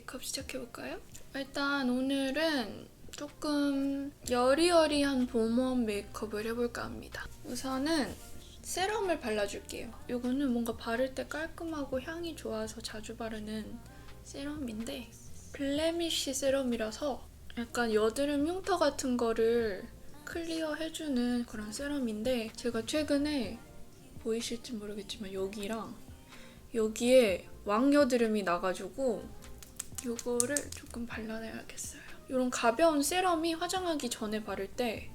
메이크업 시작해볼까요? 일단 오늘은 조금 여리여리한 봄웜 메이크업을 해볼까 합니다. 우선은 세럼을 발라줄게요. 이거는 뭔가 바를 때 깔끔하고 향이 좋아서 자주 바르는 세럼인데 블레미쉬 세럼이라서 약간 여드름 흉터 같은 거를 클리어해주는 그런 세럼인데 제가 최근에 보이실지 모르겠지만 여기랑 여기에 왕여드름이 나가지고 이거를 조금 발라내야겠어요. 이런 가벼운 세럼이 화장하기 전에 바를 때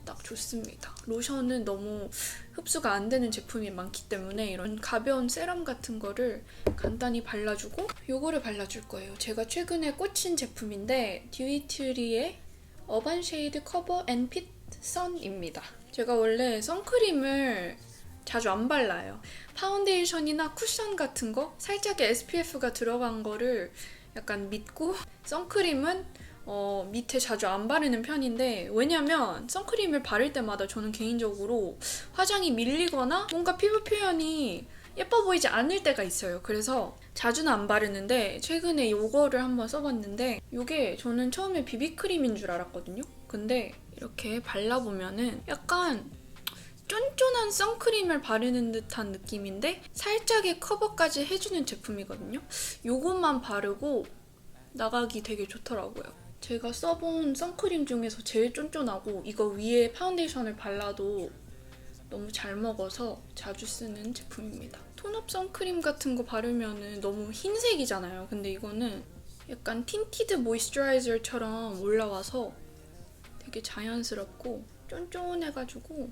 딱 좋습니다. 로션은 너무 흡수가 안 되는 제품이 많기 때문에 이런 가벼운 세럼 같은 거를 간단히 발라주고 이거를 발라줄 거예요. 제가 최근에 꽂힌 제품인데 듀이트리의 어반 쉐이드 커버 앤 핏 선입니다. 제가 원래 선크림을 자주 안 발라요. 파운데이션이나 쿠션 같은 거 살짝의 SPF가 들어간 거를 약간 믿고 선크림은 밑에 자주 안 바르는 편인데 왜냐면 선크림을 바를 때마다 저는 개인적으로 화장이 밀리거나 뭔가 피부 표현이 예뻐 보이지 않을 때가 있어요. 그래서 자주는 안 바르는데 최근에 이거를 한번 써봤는데 이게 저는 처음에 비비크림인 줄 알았거든요. 근데 이렇게 발라보면은 약간 쫀쫀한 선크림을 바르는 듯한 느낌인데 살짝의 커버까지 해주는 제품이거든요. 이것만 바르고 나가기 되게 좋더라고요. 제가 써본 선크림 중에서 제일 쫀쫀하고 이거 위에 파운데이션을 발라도 너무 잘 먹어서 자주 쓰는 제품입니다. 톤업 선크림 같은 거 바르면 너무 흰색이잖아요. 근데 이거는 약간 틴티드 모이스처라이저처럼 올라와서 되게 자연스럽고 쫀쫀해가지고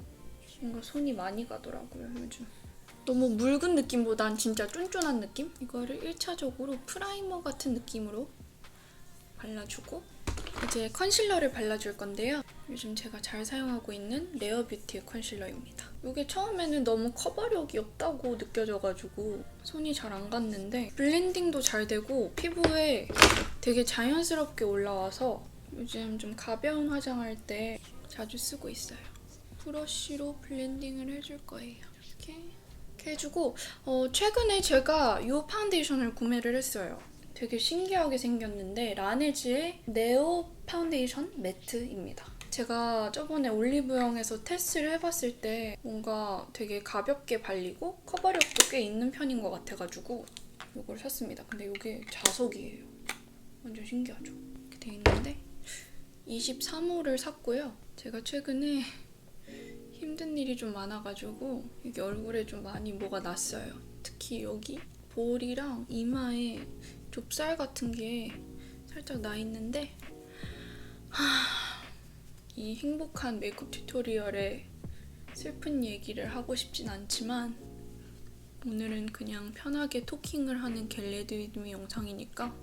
뭔가 손이 많이 가더라고요, 요즘. 너무 묽은 느낌보단 진짜 쫀쫀한 느낌? 이거를 1차적으로 프라이머 같은 느낌으로 발라주고 이제 컨실러를 발라줄 건데요. 요즘 제가 잘 사용하고 있는 레어뷰티의 컨실러입니다. 이게 처음에는 너무 커버력이 없다고 느껴져가지고 손이 잘 안 갔는데 블렌딩도 잘 되고 피부에 되게 자연스럽게 올라와서 요즘 좀 가벼운 화장할 때 자주 쓰고 있어요. 브러쉬로 블렌딩을 해줄 거예요. 이렇게 해주고 최근에 제가 이 파운데이션을 구매를 했어요. 되게 신기하게 생겼는데 라네즈의 네오 파운데이션 매트입니다. 제가 저번에 올리브영에서 테스트를 해봤을 때 뭔가 되게 가볍게 발리고 커버력도 꽤 있는 편인 것 같아가지고 이걸 샀습니다. 근데 이게 자석이에요. 완전 신기하죠? 이렇게 돼 있는데 23호를 샀고요. 제가 최근에 힘든 일이 좀 많아가지고 이게 얼굴에 좀 많이 뭐가 났어요. 특히 여기 볼이랑 이마에 좁쌀 같은 게 살짝 나 있는데 이 행복한 메이크업 튜토리얼에 슬픈 얘기를 하고 싶진 않지만 오늘은 그냥 편하게 토킹을 하는 겟레디 위드 미 영상이니까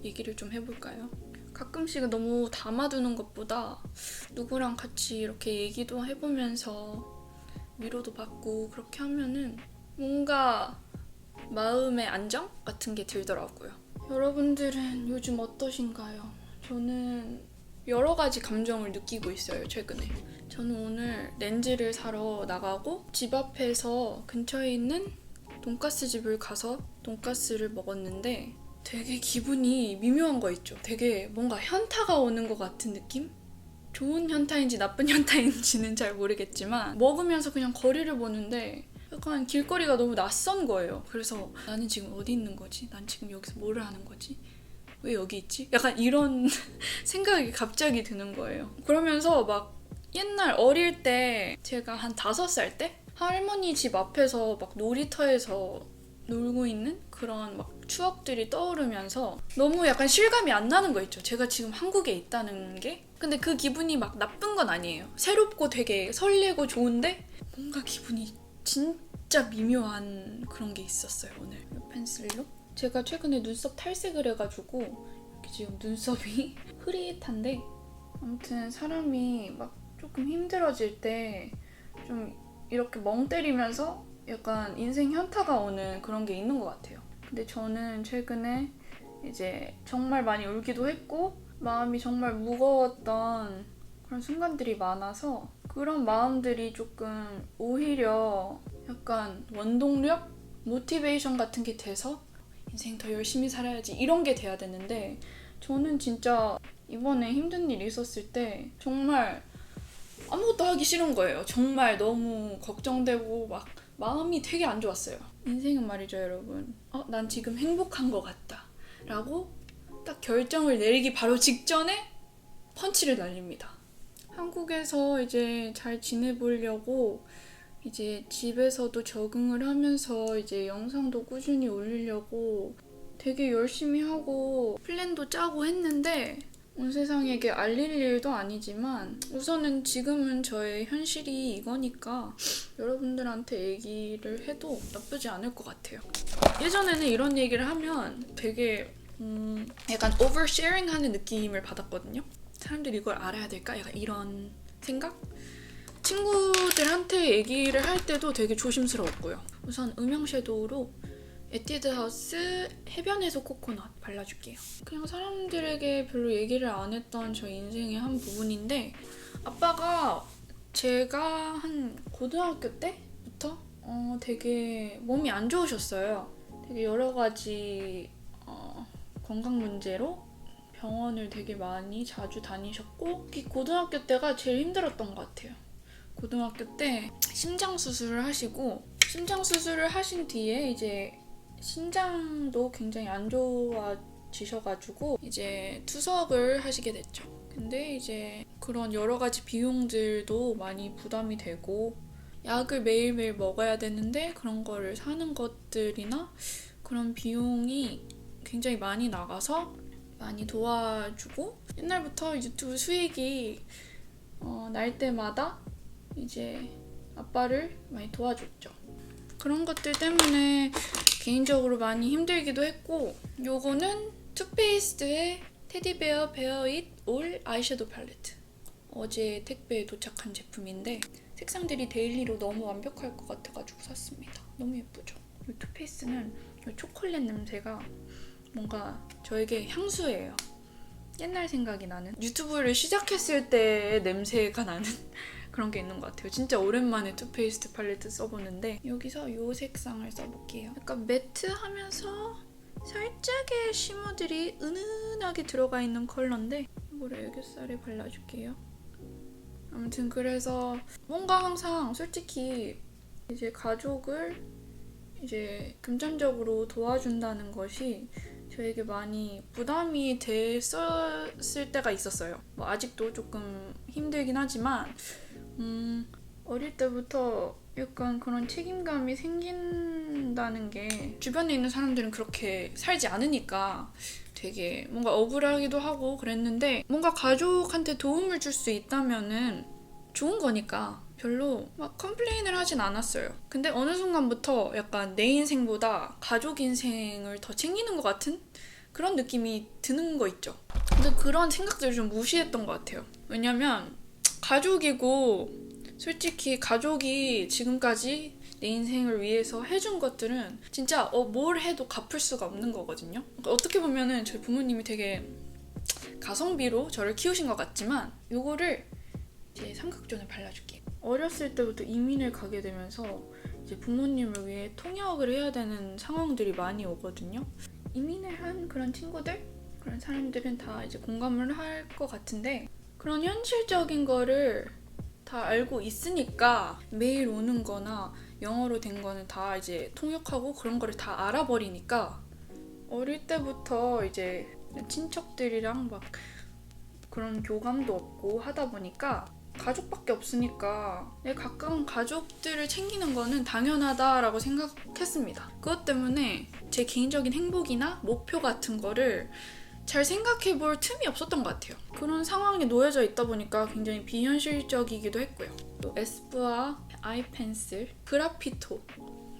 얘기를 좀 해볼까요? 가끔씩은 너무 담아두는 것보다 누구랑 같이 이렇게 얘기도 해보면서 위로도 받고 그렇게 하면은 뭔가 마음의 안정 같은 게 들더라고요. 여러분들은 요즘 어떠신가요? 저는 여러 가지 감정을 느끼고 있어요, 최근에. 저는 오늘 렌즈를 사러 나가고 집 앞에서 근처에 있는 돈가스 집을 가서 돈가스를 먹었는데 되게 기분이 미묘한 거 있죠. 되게 뭔가 현타가 오는 것 같은 느낌? 좋은 현타인지 나쁜 현타인지는 잘 모르겠지만 먹으면서 그냥 거리를 보는데 약간 길거리가 너무 낯선 거예요. 그래서 나는 지금 어디 있는 거지? 난 지금 여기서 뭐를 하는 거지? 왜 여기 있지? 약간 이런 생각이 갑자기 드는 거예요. 그러면서 막 옛날 어릴 때 제가 한 5살 때 할머니 집 앞에서 막 놀이터에서 놀고 있는 그런 막 추억들이 떠오르면서 너무 약간 실감이 안 나는 거 있죠. 제가 지금 한국에 있다는 게. 근데 그 기분이 막 나쁜 건 아니에요. 새롭고 되게 설레고 좋은데 뭔가 기분이 진짜 미묘한 그런 게 있었어요, 오늘. 이 펜슬로. 제가 최근에 눈썹 탈색을 해가지고 이렇게 지금 눈썹이 흐릿한데 아무튼 사람이 막 조금 힘들어질 때 좀 이렇게 멍 때리면서 약간 인생 현타가 오는 그런 게 있는 것 같아요. 근데 저는 최근에 이제 정말 많이 울기도 했고 마음이 정말 무거웠던 그런 순간들이 많아서 그런 마음들이 조금 오히려 약간 원동력? 모티베이션 같은 게 돼서 인생 더 열심히 살아야지 이런 게 돼야 되는데 저는 진짜 이번에 힘든 일이 있었을 때 정말 아무것도 하기 싫은 거예요. 정말 너무 걱정되고 막 마음이 되게 안 좋았어요. 인생은 말이죠, 여러분. 난 지금 행복한 것 같다 라고 딱 결정을 내리기 바로 직전에 펀치를 날립니다. 한국에서 이제 잘 지내보려고 이제 집에서도 적응을 하면서 이제 영상도 꾸준히 올리려고 되게 열심히 하고 플랜도 짜고 했는데 온 세상에게 알릴 일도 아니지만 우선은 지금은 저의 현실이 이거니까 여러분들한테 얘기를 해도 나쁘지 않을 것 같아요. 예전에는 이런 얘기를 하면 되게 약간 오버쉐어링 하는 느낌을 받았거든요. 사람들이 이걸 알아야 될까? 약간 이런 생각? 친구들한테 얘기를 할 때도 되게 조심스러웠고요. 우선 음영 섀도우로 에뛰드 하우스 해변에서 코코넛 발라줄게요. 그냥 사람들에게 별로 얘기를 안 했던 저 인생의 한 부분인데 아빠가 제가 한 고등학교 때부터 되게 몸이 안 좋으셨어요. 되게 여러 가지 건강 문제로 병원을 되게 많이 자주 다니셨고 특히 고등학교 때가 제일 힘들었던 것 같아요. 고등학교 때 심장 수술을 하시고 심장 수술을 하신 뒤에 이제 신장도 굉장히 안 좋아지셔가지고 이제 투석을 하시게 됐죠. 근데 이제 그런 여러 가지 비용들도 많이 부담이 되고 약을 매일매일 먹어야 되는데 그런 거를 사는 것들이나 그런 비용이 굉장히 많이 나가서 많이 도와주고 옛날부터 유튜브 수익이 날 때마다 이제 아빠를 많이 도와줬죠. 그런 것들 때문에 개인적으로 많이 힘들기도 했고 요거는 투페이스트의 테디베어 베어 잇 올 아이섀도우 팔레트 어제 택배에 도착한 제품인데 색상들이 데일리로 너무 완벽할 것 같아가지고 샀습니다. 너무 예쁘죠? 이 투페이스는 이 초콜릿 냄새가 뭔가 저에게 향수예요. 옛날 생각이 나는 유튜브를 시작했을 때의 냄새가 나는 그런 게 있는 것 같아요. 진짜 오랜만에 투페이스트 팔레트 써보는데 여기서 이 색상을 써볼게요. 약간 매트하면서 살짝의 쉬머들이 은은하게 들어가 있는 컬러인데 이거를 애교살에 발라줄게요. 아무튼 그래서 뭔가 항상 솔직히 이제 가족을 이제 금전적으로 도와준다는 것이 저에게 많이 부담이 됐었을 때가 있었어요. 뭐 아직도 조금 힘들긴 하지만 어릴 때부터 약간 그런 책임감이 생긴다는 게 주변에 있는 사람들은 그렇게 살지 않으니까 되게 뭔가 억울하기도 하고 그랬는데 뭔가 가족한테 도움을 줄 수 있다면은 좋은 거니까 별로 막 컴플레인을 하진 않았어요. 근데 어느 순간부터 약간 내 인생보다 가족 인생을 더 챙기는 것 같은 그런 느낌이 드는 거 있죠. 근데 그런 생각들을 좀 무시했던 것 같아요. 왜냐면 가족이고 솔직히 가족이 지금까지 내 인생을 위해서 해준 것들은 진짜 뭘 해도 갚을 수가 없는 거거든요. 그러니까 어떻게 보면은 저희 부모님이 되게 가성비로 저를 키우신 것 같지만 요거를 이제 삼각존에 발라줄게요. 어렸을 때부터 이민을 가게 되면서 이제 부모님을 위해 통역을 해야 되는 상황들이 많이 오거든요. 이민을 한 그런 친구들? 그런 사람들은 다 이제 공감을 할 것 같은데 그런 현실적인 거를 다 알고 있으니까 매일 오는 거나 영어로 된 거는 다 이제 통역하고 그런 거를 다 알아버리니까 어릴 때부터 이제 친척들이랑 막 그런 교감도 없고 하다 보니까 가족밖에 없으니까 내 가까운 가족들을 챙기는 거는 당연하다라고 생각했습니다. 그것 때문에 제 개인적인 행복이나 목표 같은 거를 잘 생각해 볼 틈이 없었던 것 같아요. 그런 상황에 놓여져 있다 보니까 굉장히 비현실적이기도 했고요. 또 에스쁘아 아이 펜슬 그라피토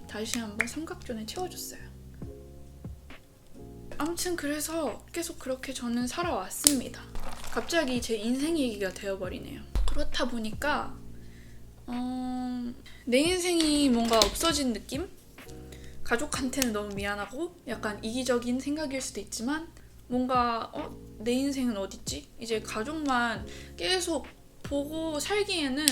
다시 한번 삼각존에 채워줬어요. 아무튼 그래서 계속 그렇게 저는 살아왔습니다. 갑자기 제 인생 얘기가 되어버리네요. 그렇다 보니까 내 인생이 뭔가 없어진 느낌? 가족한테는 너무 미안하고 약간 이기적인 생각일 수도 있지만 뭔가 내 인생은 어딨지? 이제 가족만 계속 보고 살기에는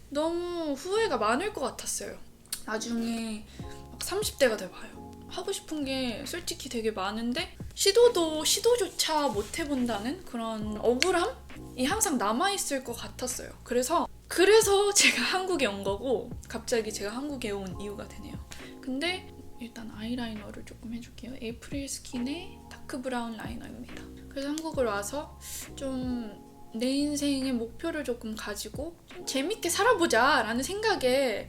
너무 후회가 많을 것 같았어요. 나중에 막 30대가 돼봐요. 하고 싶은 게 솔직히 되게 많은데 시도조차 못 해본다는 그런 억울함이 항상 남아있을 것 같았어요. 그래서 제가 한국에 온 거고 갑자기 제가 한국에 온 이유가 되네요. 근데 일단 아이라이너를 조금 해줄게요. 에이프릴 스킨의 다크 브라운 라이너입니다. 그래서 한국을 와서 좀 내 인생의 목표를 조금 가지고 좀 재밌게 살아보자 라는 생각에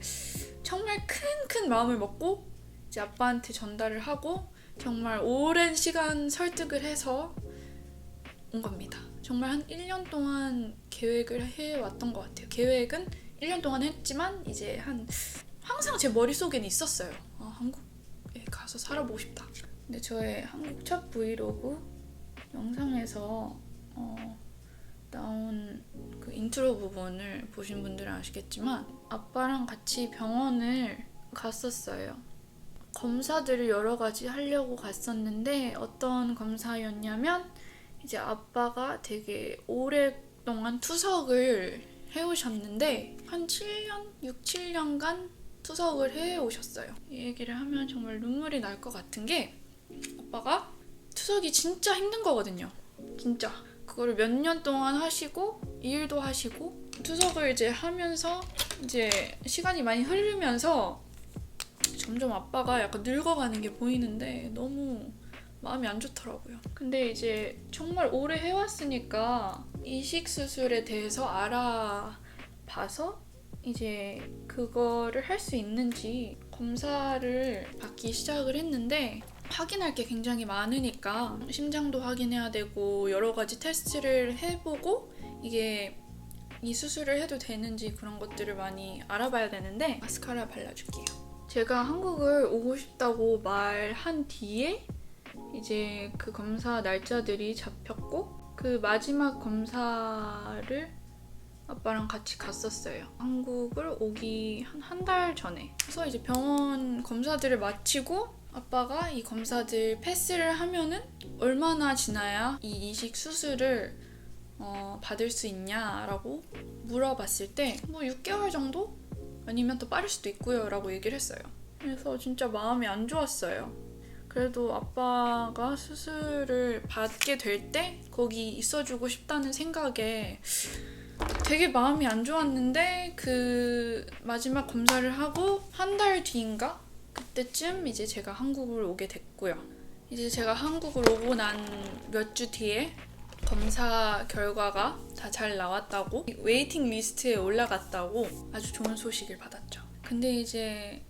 정말 큰 마음을 먹고 이제 아빠한테 전달을 하고 정말 오랜 시간 설득을 해서 온 겁니다. 정말 한 1년 동안 계획을 해왔던 것 같아요. 계획은 1년 동안 했지만 이제 항상 제 머릿속에는 있었어요. 한국에 가서 살아보고 싶다. 근데 저의 한국 첫 브이로그 영상에서 나온 그 인트로 부분을 보신 분들은 아시겠지만 아빠랑 같이 병원을 갔었어요. 검사들을 여러 가지 하려고 갔었는데 어떤 검사였냐면 이제 아빠가 되게 오랫동안 투석을 해오셨는데 한 6, 7년간 투석을 해오셨어요. 이 얘기를 하면 정말 눈물이 날 것 같은 게 아빠가 투석이 진짜 힘든 거거든요. 진짜. 그거를 몇 년 동안 하시고 일도 하시고 투석을 이제 하면서 이제 시간이 많이 흐르면서 점점 아빠가 약간 늙어가는 게 보이는데 너무 마음이 안 좋더라고요. 근데 이제 정말 오래 해왔으니까 이식 수술에 대해서 알아봐서 이제 그거를 할 수 있는지 검사를 받기 시작을 했는데 확인할 게 굉장히 많으니까 심장도 확인해야 되고 여러 가지 테스트를 해보고 이게 이 수술을 해도 되는지 그런 것들을 많이 알아봐야 되는데 마스카라 발라줄게요. 제가 한국을 오고 싶다고 말한 뒤에 이제 그 검사 날짜들이 잡혔고 그 마지막 검사를 아빠랑 같이 갔었어요. 한국을 오기 한 달 전에. 그래서 이제 병원 검사들을 마치고 아빠가 이 검사들 패스를 하면은 얼마나 지나야 이 이식 수술을 받을 수 있냐라고 물어봤을 때 뭐 6개월 정도? 아니면 더 빠를 수도 있고요 라고 얘기를 했어요. 그래서 진짜 마음이 안 좋았어요. 그래도 아빠가 수술을 받게 될 때 거기 있어주고 싶다는 생각에 되게 마음이 안 좋았는데 그 마지막 검사를 하고 한 달 뒤인가? 그때쯤 이제 제가 한국을 오게 됐고요. 이제 제가 한국을 오고 난 몇 주 뒤에 검사 결과가 다 잘 나왔다고 웨이팅 리스트에 올라갔다고 아주 좋은 소식을 받았죠. 근데 이제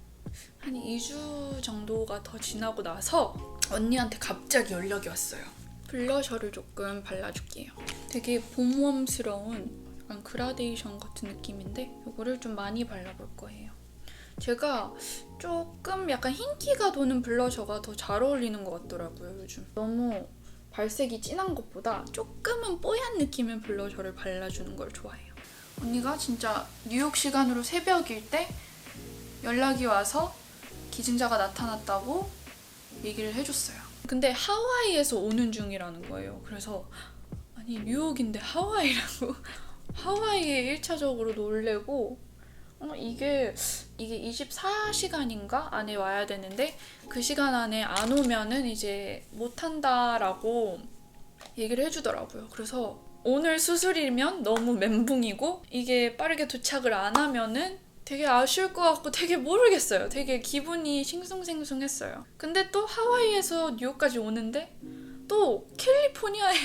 한 2주 정도가 더 지나고 나서 언니한테 갑자기 연락이 왔어요. 블러셔를 조금 발라줄게요. 되게 봄웜스러운 약간 그라데이션 같은 느낌인데 이거를 좀 많이 발라볼 거예요. 제가 조금 약간 흰기가 도는 블러셔가 더 잘 어울리는 것 같더라고요, 요즘. 너무 발색이 진한 것보다 조금은 뽀얀 느낌의 블러셔를 발라주는 걸 좋아해요. 언니가 진짜 뉴욕 시간으로 새벽일 때 연락이 와서 기증자가 나타났다고 얘기를 해줬어요. 근데 하와이에서 오는 중이라는 거예요. 그래서 아니 뉴욕인데 하와이라고 하와이에 1차적으로 놀래고 이게 24시간인가 안에 와야 되는데 그 시간 안에 안 오면은 이제 못한다라고 얘기를 해주더라고요. 그래서 오늘 수술이면 너무 멘붕이고 이게 빠르게 도착을 안 하면은 되게 아쉬울 것 같고 되게 모르겠어요. 되게 기분이 싱숭생숭했어요. 근데 또 하와이에서 뉴욕까지 오는데 또 캘리포니아에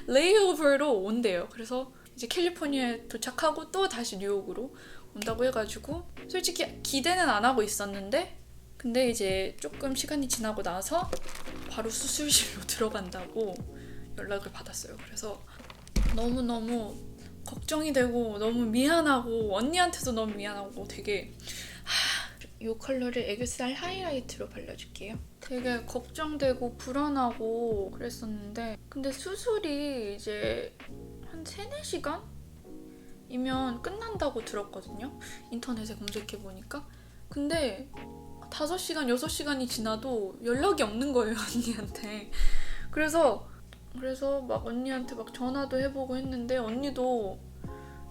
레이오버로 온대요. 그래서 이제 캘리포니아에 도착하고 또 다시 뉴욕으로 온다고 해가지고 솔직히 기대는 안 하고 있었는데 근데 이제 조금 시간이 지나고 나서 바로 수술실로 들어간다고 연락을 받았어요. 그래서 너무너무 걱정이 되고 너무 미안하고 언니한테도 너무 미안하고 되게 이 컬러를 애교살 하이라이트로 발라줄게요. 되게 걱정되고 불안하고 그랬었는데 근데 수술이 이제 한 3-4시간? 이면 끝난다고 들었거든요. 인터넷에 검색해보니까. 근데 5시간, 6시간이 지나도 연락이 없는 거예요, 언니한테. 그래서 막 언니한테 막 전화도 해보고 했는데 언니도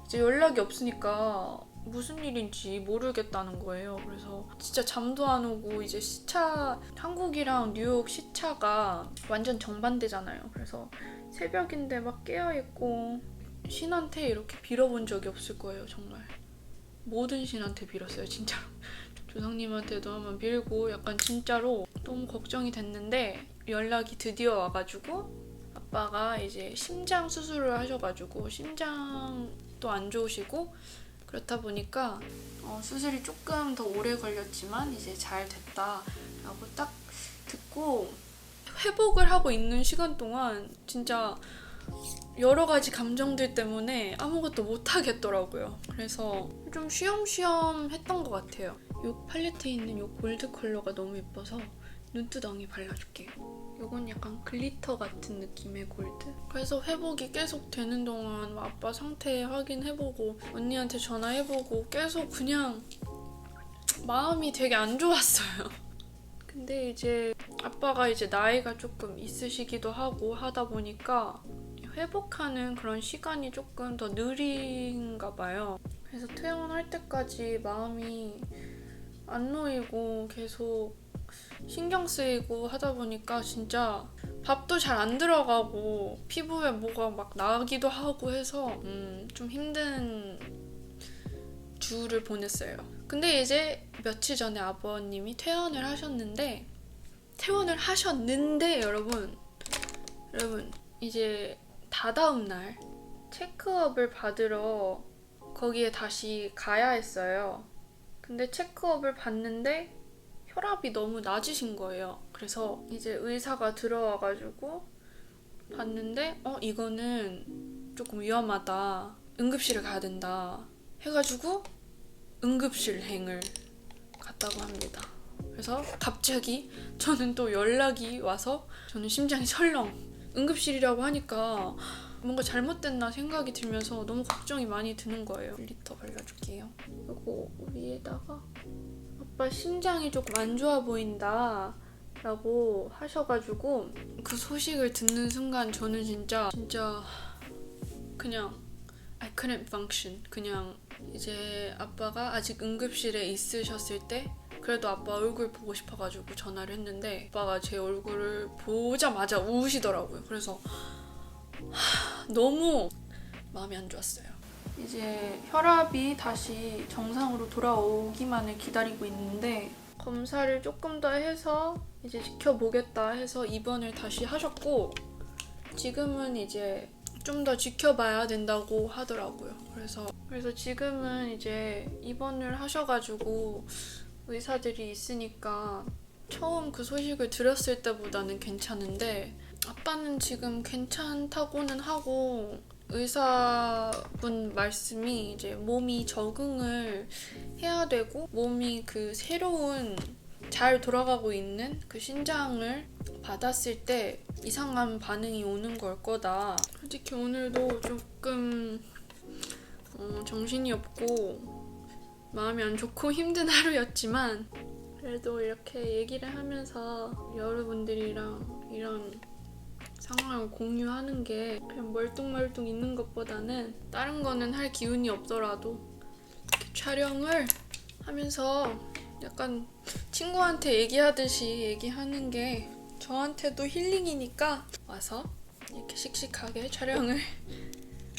이제 연락이 없으니까 무슨 일인지 모르겠다는 거예요. 그래서 진짜 잠도 안 오고 이제 시차, 한국이랑 뉴욕 시차가 완전 정반대잖아요. 그래서 새벽인데 막 깨어있고 신한테 이렇게 빌어본 적이 없을 거예요. 정말 모든 신한테 빌었어요. 진짜로. 조상님한테도 한번 빌고 약간 진짜로 너무 걱정이 됐는데 연락이 드디어 와가지고 아빠가 이제 심장 수술을 하셔가지고 심장도 안 좋으시고 그렇다 보니까 수술이 조금 더 오래 걸렸지만 이제 잘 됐다라고 딱 듣고 회복을 하고 있는 시간 동안 진짜 여러 가지 감정들 때문에 아무것도 못 하겠더라고요. 그래서 좀 쉬엄쉬엄 했던 것 같아요. 이 팔레트에 있는 이 골드 컬러가 너무 예뻐서 눈두덩이 발라줄게요. 이건 약간 글리터 같은 느낌의 골드. 그래서 회복이 계속 되는 동안 아빠 상태 확인해보고 언니한테 전화해보고 계속 그냥 마음이 되게 안 좋았어요. 근데 이제 아빠가 이제 나이가 조금 있으시기도 하고 하다 보니까 회복하는 그런 시간이 조금 더 느린가 봐요. 그래서 퇴원할 때까지 마음이 안 놓이고 계속 신경 쓰이고 하다 보니까 진짜 밥도 잘 안 들어가고 피부에 뭐가 막 나기도 하고 해서 좀 힘든 주를 보냈어요. 근데 이제 며칠 전에 아버님이 퇴원을 하셨는데 여러분 이제 다다음 날 체크업을 받으러 거기에 다시 가야 했어요. 근데 체크업을 받는데 혈압이 너무 낮으신 거예요. 그래서 이제 의사가 들어와가지고 봤는데 이거는 조금 위험하다. 응급실을 가야 된다. 해가지고 응급실행을 갔다고 합니다. 그래서 갑자기 저는 또 연락이 와서 저는 심장이 설렁. 응급실이라고 하니까 뭔가 잘못됐나 생각이 들면서 너무 걱정이 많이 드는 거예요. 글리터 발라줄게요. 그리고 위에다가 아빠 심장이 조금 안 좋아 보인다 라고 하셔가지고 그 소식을 듣는 순간 저는 진짜 그냥 I couldn't function. 그냥 이제 아빠가 아직 응급실에 있으셨을 때 그래도 아빠 얼굴 보고 싶어가지고 전화를 했는데 아빠가 제 얼굴을 보자마자 우시더라고요. 그래서 너무 마음이 안 좋았어요. 이제 혈압이 다시 정상으로 돌아오기만을 기다리고 있는데 검사를 조금 더 해서 이제 지켜보겠다 해서 입원을 다시 하셨고 지금은 이제 좀 더 지켜봐야 된다고 하더라고요. 그래서 지금은 이제 입원을 하셔가지고 의사들이 있으니까 처음 그 소식을 들었을 때보다는 괜찮은데 아빠는 지금 괜찮다고는 하고 의사분 말씀이 이제 몸이 적응을 해야 되고 몸이 그 새로운 잘 돌아가고 있는 그 신장을 받았을 때 이상한 반응이 오는 걸 거다. 솔직히 오늘도 조금 정신이 없고 마음이 안 좋고 힘든 하루였지만 그래도 이렇게 얘기를 하면서 여러분들이랑 이런 상황을 공유하는 게 그냥 멀뚱멀뚱 있는 것보다는 다른 거는 할 기운이 없더라도 이렇게 촬영을 하면서 약간 친구한테 얘기하듯이 얘기하는 게 저한테도 힐링이니까 와서 이렇게 씩씩하게 촬영을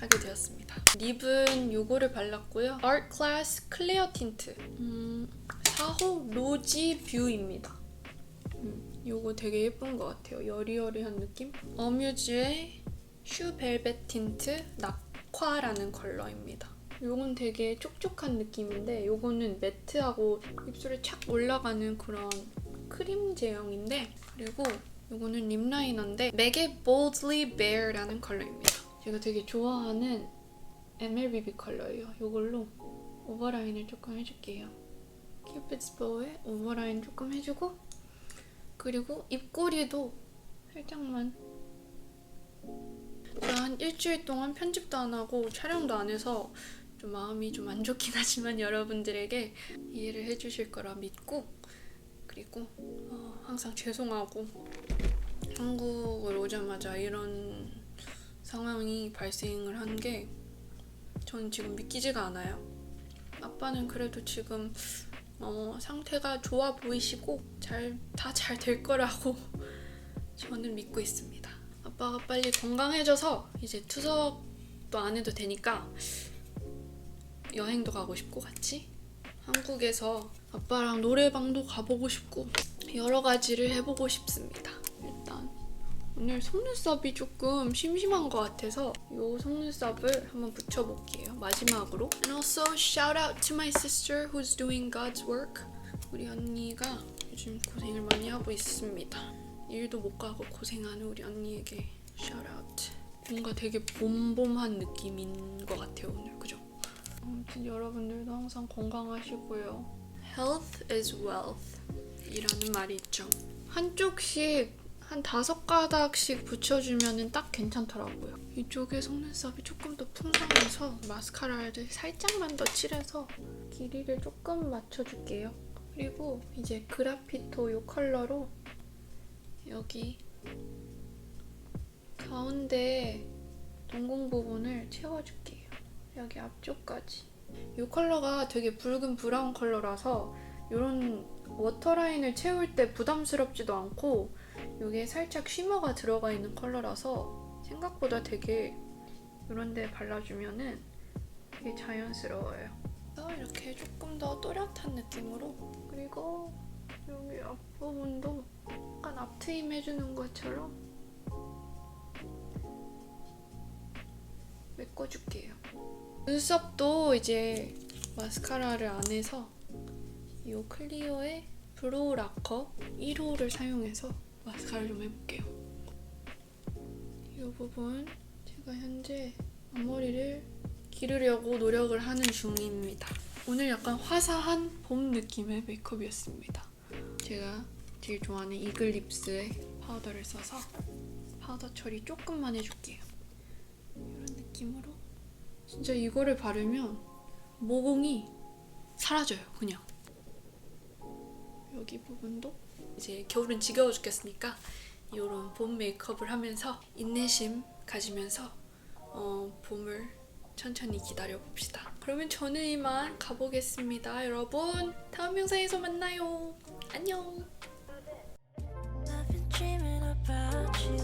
하게 되었습니다. 립은 요거를 발랐고요. Art Class 클레어 틴트 4호 로지 뷰입니다. 요거 되게 예쁜 것 같아요. 여리여리한 느낌? 어뮤즈의 슈벨벳 틴트 낙화라는 컬러입니다. 요건 되게 촉촉한 느낌인데 요거는 매트하고 입술에 착 올라가는 그런 크림 제형인데 그리고 요거는 립 라이너인데 맥의 Boldly Bare라는 컬러입니다. 제가 되게 좋아하는 MLBB 컬러예요. 요걸로 오버라인을 조금 해줄게요. 큐피드's bow에 오버라인 조금 해주고 그리고 입꼬리도 살짝만. 제가 한 일주일 동안 편집도 안 하고 촬영도 안 해서 좀 마음이 좀 안 좋긴 하지만 여러분들에게 이해를 해주실 거라 믿고 그리고 항상 죄송하고 한국을 오자마자 이런 상황이 발생을 한 게 저는 지금 믿기지가 않아요. 아빠는 그래도 지금 상태가 좋아 보이시고 다 잘 될 거라고 저는 믿고 있습니다. 아빠가 빨리 건강해져서 이제 투석도 안 해도 되니까 여행도 가고 싶고 같이 한국에서 아빠랑 노래방도 가보고 싶고 여러 가지를 해보고 싶습니다. 일단 오늘 속눈썹이 조금 심심한 것 같아서 이 속눈썹을 한번 붙여볼게요. 마지막으로. And also shout out to my sister who's doing God's work. 우리 언니가 요즘 고생을 많이 하고 있습니다. 일도 못 가고 고생하는 우리 언니에게 shout out. 뭔가 되게 봄봄한 느낌인 것 같아요 오늘. 그죠? 아무튼 여러분들도 항상 건강하시고요. Health is wealth 이라는 말이 있죠. 한쪽씩 한 5가닥씩 붙여주면 딱 괜찮더라고요. 이쪽에 속눈썹이 조금 더 풍성해서 마스카라를 살짝만 더 칠해서 길이를 조금 맞춰줄게요. 그리고 이제 그라피토 이 컬러로 여기 가운데 동공 부분을 채워줄게요. 여기 앞쪽까지. 이 컬러가 되게 붉은 브라운 컬러라서 이런 워터라인을 채울 때 부담스럽지도 않고 이게 살짝 쉬머가 들어가 있는 컬러라서 생각보다 되게 이런 데 발라주면은 되게 자연스러워요. 그래서 이렇게 조금 더 또렷한 느낌으로, 그리고 여기 앞부분도 약간 앞트임 해주는 것처럼 메꿔줄게요. 눈썹도 이제 마스카라를 안 해서 이 클리오의 브로우 라커 1호를 사용해서 마스카라를 좀 해볼게요. 이 부분 제가 현재 앞머리를 기르려고 노력을 하는 중입니다. 오늘 약간 화사한 봄 느낌의 메이크업이었습니다. 제가 제일 좋아하는 이글립스의 파우더를 써서 파우더 처리 조금만 해줄게요. 이런 느낌으로 진짜 이거를 바르면 모공이 사라져요. 그냥 여기 부분도 이제 겨울은 지겨워 죽겠으니까 이런 봄 메이크업을 하면서 인내심 가지면서 봄을 천천히 기다려봅시다. 그러면 저는 이만 가보겠습니다. 여러분 다음 영상에서 만나요. 안녕. I've been dreaming about you.